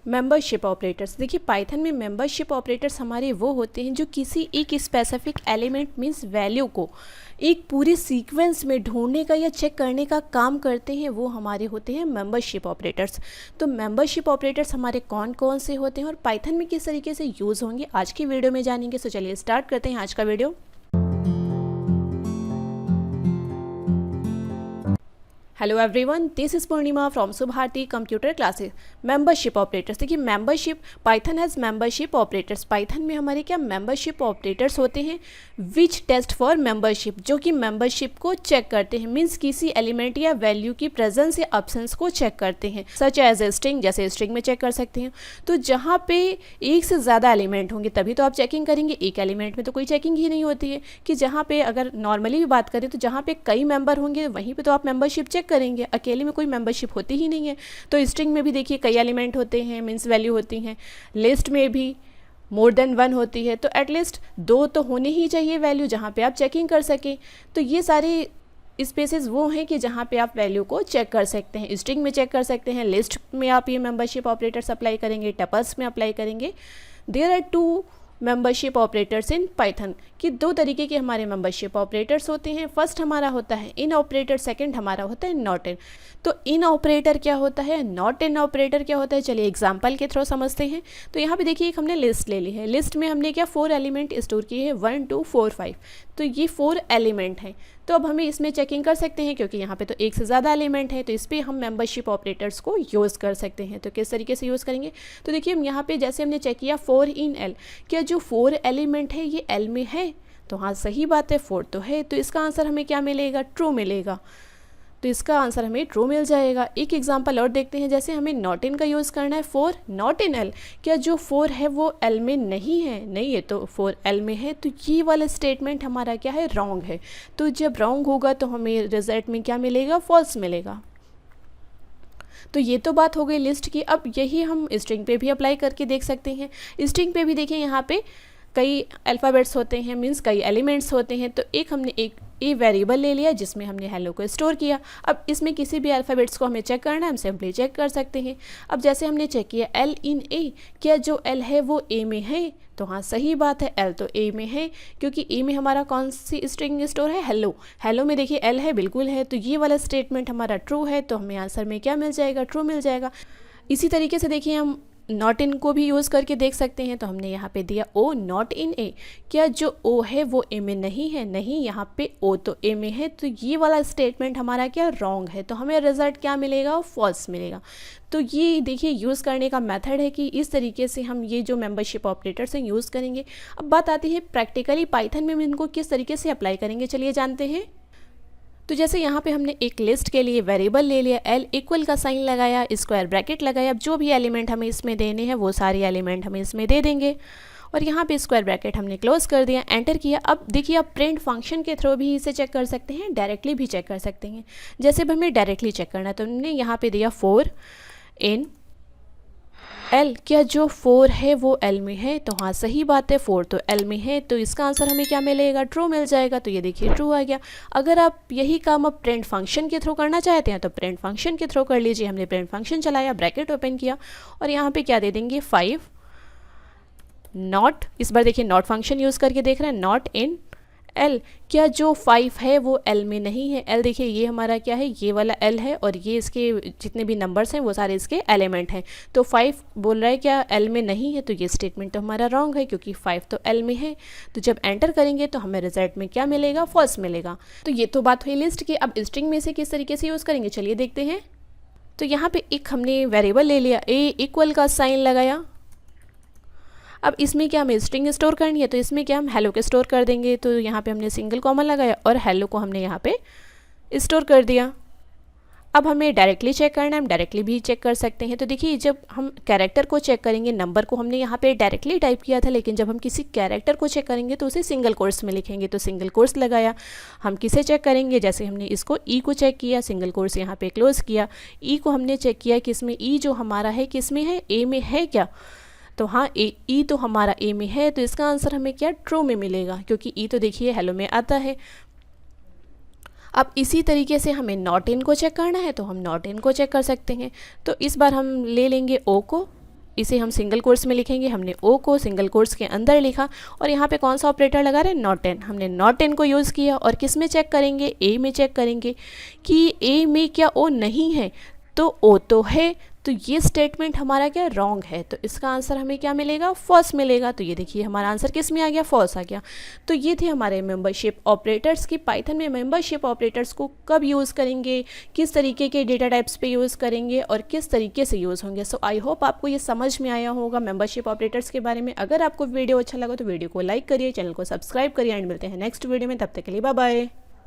Membership operators. देखिए Python में membership operators हमारे वो होते हैं जो किसी एक स्पेसिफिक एलिमेंट मीन्स वैल्यू को एक पूरे सीक्वेंस में ढूंढने का या चेक करने का काम करते हैं, वो हमारे होते हैं मेंबरशिप ऑपरेटर्स। तो मेंबरशिप ऑपरेटर्स हमारे कौन कौन से होते हैं और पाइथन में किस तरीके से यूज़ होंगे आज की वीडियो में जानेंगे। तो चलिए स्टार्ट करते हैं आज का video. Hello everyone, this is Purnima from Subharti computer classes. Membership operators. देखिए membership, Python has membership operators. Python में हमारे क्या मेंबरशिप ऑपरेटर्स होते हैं विच टेस्ट फॉर मेंबरशिप, जो कि मेंबरशिप को चेक करते हैं, मीन्स किसी एलिमेंट या वैल्यू की प्रेजेंस या अब्सेंस को चेक करते हैं। सच एज ए स्ट्रिंग, जैसे स्ट्रिंग में चेक कर सकते हैं। तो जहाँ पे एक से ज़्यादा एलिमेंट होंगे तभी तो आप चेकिंग करेंगे, एक एलिमेंट में तो कोई चेकिंग ही नहीं होती है। कि जहाँ पे अगर नॉर्मली भी बात करें तो जहाँ पे कई मेंबर होंगे वहीं पे तो आप मेंबरशिप चेक करेंगे, अकेले में कोई मेंबरशिप होती ही नहीं है। तो स्ट्रिंग में भी देखिए कई एलिमेंट होते हैं, मीन्स वैल्यू होती हैं। लिस्ट में भी मोर देन वन होती है, तो एटलीस्ट दो तो होने ही चाहिए वैल्यू जहाँ पे आप चेकिंग कर सकें। तो ये सारे स्पेसेस वो हैं कि जहाँ पे आप वैल्यू को चेक कर सकते हैं। स्ट्रिंग में चेक कर सकते हैं, लिस्ट में आप ये मेंबरशिप ऑपरेटर्स अप्लाई करेंगे, टपल्स में अप्लाई करेंगे। There are two membership operators in Python. कि दो तरीके के हमारे मेंबरशिप ऑपरेटर्स होते हैं। फर्स्ट हमारा होता है इन ऑपरेटर, सेकंड हमारा होता है नॉट इन। तो इन ऑपरेटर क्या होता है, नॉट इन ऑपरेटर क्या होता है, चलिए एग्जांपल के थ्रू समझते हैं। तो यहाँ पे देखिए एक हमने लिस्ट ले ली है। लिस्ट में हमने क्या 4 एलिमेंट स्टोर किए हैं, 1 2 4 5। तो ये 4 एलिमेंट हैं। तो अब हमें इसमें चेकिंग कर सकते हैं क्योंकि यहाँ पे तो एक से ज़्यादा एलिमेंट है, तो इस पर हम मेंबरशिप ऑपरेटर्स को यूज़ कर सकते हैं। तो किस तरीके से यूज़ करेंगे, तो देखिए हम यहाँ पे जैसे हमने चेक किया 4 इन एल, क्या जो 4 एलिमेंट है ये एल में है, तो हाँ सही बात है 4 तो है। तो इसका आंसर हमें क्या मिलेगा, ट्रू मिलेगा। तो इसका आंसर हमें ट्रू मिल जाएगा। एक एग्जांपल और देखते हैं, जैसे हमें नॉट इन का यूज़ करना है 4 नॉट इन एल, क्या जो 4 है वो एल में नहीं है, नहीं है तो 4 एल में है। तो ये वाला स्टेटमेंट हमारा क्या है, रॉन्ग है। तो जब रॉन्ग होगा तो हमें रिजल्ट में क्या मिलेगा, फॉल्स मिलेगा। तो ये तो बात हो गई लिस्ट की। अब यही हम स्ट्रिंग पे भी अप्लाई करके देख सकते हैं। स्ट्रिंग पे भी देखिए यहाँ पे कई अल्फ़ाबेट्स होते हैं, मीन्स कई एलिमेंट्स होते हैं। तो एक हमने एक ए वेरिएबल ले लिया जिसमें हमने हेलो को स्टोर किया। अब इसमें किसी भी अल्फ़ाबेट्स को हमें चेक करना है, हम सिंपली चेक कर सकते हैं। अब जैसे हमने चेक किया एल इन ए, क्या जो एल है वो ए में है, तो हाँ सही बात है, एल तो ए में है क्योंकि ए में हमारा कौन सी स्ट्रिंग स्टोर है, हेलो। हेलो में देखिए एल है, बिल्कुल है। तो ये वाला स्टेटमेंट हमारा ट्रू है, तो हमें आंसर में क्या मिल जाएगा, ट्रू मिल जाएगा। इसी तरीके से देखिए हम नॉट इन को भी यूज़ करके देख सकते हैं। तो हमने यहाँ पे दिया ओ नॉट इन ए, क्या जो ओ है वो ए में नहीं है, नहीं, यहाँ पे ओ तो ए में है। तो ये वाला स्टेटमेंट हमारा क्या रॉन्ग है, तो हमें रिजल्ट क्या मिलेगा, फॉल्स मिलेगा। तो ये देखिए यूज़ करने का मेथड है कि इस तरीके से हम ये जो मेंबरशिप ऑपरेटर्स हैं यूज़ करेंगे। अब बात आती है प्रैक्टिकली पाइथन में हम इनको किस तरीके से अप्लाई करेंगे, चलिए जानते हैं। तो जैसे यहाँ पे हमने एक लिस्ट के लिए वेरिएबल ले लिया, एल इक्वल का साइन लगाया, स्क्वायर ब्रैकेट लगाया। अब जो भी एलिमेंट हमें इसमें देने हैं वो सारे एलिमेंट हमें इसमें दे देंगे और यहाँ पे स्क्वायर ब्रैकेट हमने क्लोज कर दिया, एंटर किया। अब देखिए आप प्रिंट फंक्शन के थ्रू भी इसे चेक कर सकते हैं, डायरेक्टली भी चेक कर सकते हैं। जैसे अब हमें डायरेक्टली चेक करना है तो हमने यहाँ पे दिया 4 इन एल, क्या जो 4 है वो एल में है, तो हाँ सही बात है 4 तो एल में है। तो इसका आंसर हमें क्या मिलेगा, ट्रू मिल जाएगा। तो ये देखिए ट्रू आ गया। अगर आप यही काम अब प्रिंट फंक्शन के थ्रू करना चाहते हैं तो प्रिंट फंक्शन के थ्रू कर लीजिए। हमने प्रिंट फंक्शन चलाया, ब्रैकेट ओपन किया और यहाँ पे क्या दे देंगे 5 नॉट, इस बार देखिए नॉट फंक्शन यूज़ करके देख रहे हैं, नॉट इन एल, क्या जो 5 है वो एल में नहीं है। एल देखिए ये हमारा क्या है, ये वाला एल है और ये इसके जितने भी नंबर्स हैं वो सारे इसके एलिमेंट हैं। तो 5 बोल रहा है क्या एल में नहीं है, तो ये स्टेटमेंट तो हमारा रॉन्ग है क्योंकि 5 तो एल में है। तो जब एंटर करेंगे तो हमें रिजल्ट में क्या मिलेगा, फॉल्स मिलेगा। तो ये तो बात हुई लिस्ट की। अब स्ट्रिंग में से किस तरीके से यूज़ करेंगे, चलिए देखते हैं। तो यहाँ पे एक हमने वेरिएबल ले लिया, ए इक्वल का साइन लगाया। अब इसमें क्या हमें स्ट्रिंग स्टोर करनी है, तो इसमें क्या हम हेलो के स्टोर कर देंगे। तो यहाँ पे हमने सिंगल कॉमन लगाया और हेलो को हमने यहाँ पे स्टोर कर दिया। अब हमें डायरेक्टली चेक करना है, हम डायरेक्टली भी चेक कर सकते हैं। तो देखिए जब हम कैरेक्टर को चेक करेंगे, नंबर को हमने यहाँ पे डायरेक्टली टाइप किया था, लेकिन जब हम किसी कैरेक्टर को चेक करेंगे तो उसे सिंगल कोर्स में लिखेंगे। तो सिंगल कोर्स लगाया। हम किसे चेक करेंगे, जैसे हमने इसको ई को चेक किया, सिंगल कोर्स यहाँ पे क्लोज किया। ई को हमने चेक किया किस में, ई जो हमारा है किस में है, ए में है क्या, तो हाँ ई तो हमारा ए में है। तो इसका आंसर हमें क्या, ट्रू में मिलेगा क्योंकि ई तो देखिए हेलो में आता है। अब इसी तरीके से हमें नॉट इन को चेक करना है तो हम नॉट इन को चेक कर सकते हैं। तो इस बार हम ले लेंगे ओ को इसे हम सिंगल कोट्स में लिखेंगे। हमने ओ को सिंगल कोट्स के अंदर लिखा और यहाँ पे कौन सा ऑपरेटर लगा रहे हैं, नॉट एन। हमने नॉट एन को यूज़ किया और किस में चेक करेंगे, ए में चेक करेंगे कि ए में क्या ओ नहीं है, तो ओ तो है, तो ये स्टेटमेंट हमारा क्या रॉन्ग है, तो इसका आंसर हमें क्या मिलेगा, फॉल्स मिलेगा। तो ये देखिए हमारा आंसर किस में आ गया, फॉल्स आ गया। तो ये थे हमारे मेंबरशिप ऑपरेटर्स की। पाइथन में मेंबरशिप ऑपरेटर्स को कब यूज़ करेंगे, किस तरीके के डेटा टाइप्स पे यूज़ करेंगे और किस तरीके से यूज़ होंगे। सो आई होप आपको ये समझ में आया होगा मेंबरशिप ऑपरेटर्स के बारे में। अगर आपको वीडियो अच्छा लगा तो वीडियो को लाइक करिए, चैनल को सब्सक्राइब करिए एंड मिलते हैं नेक्स्ट वीडियो में। तब तक के लिए बाय बाय।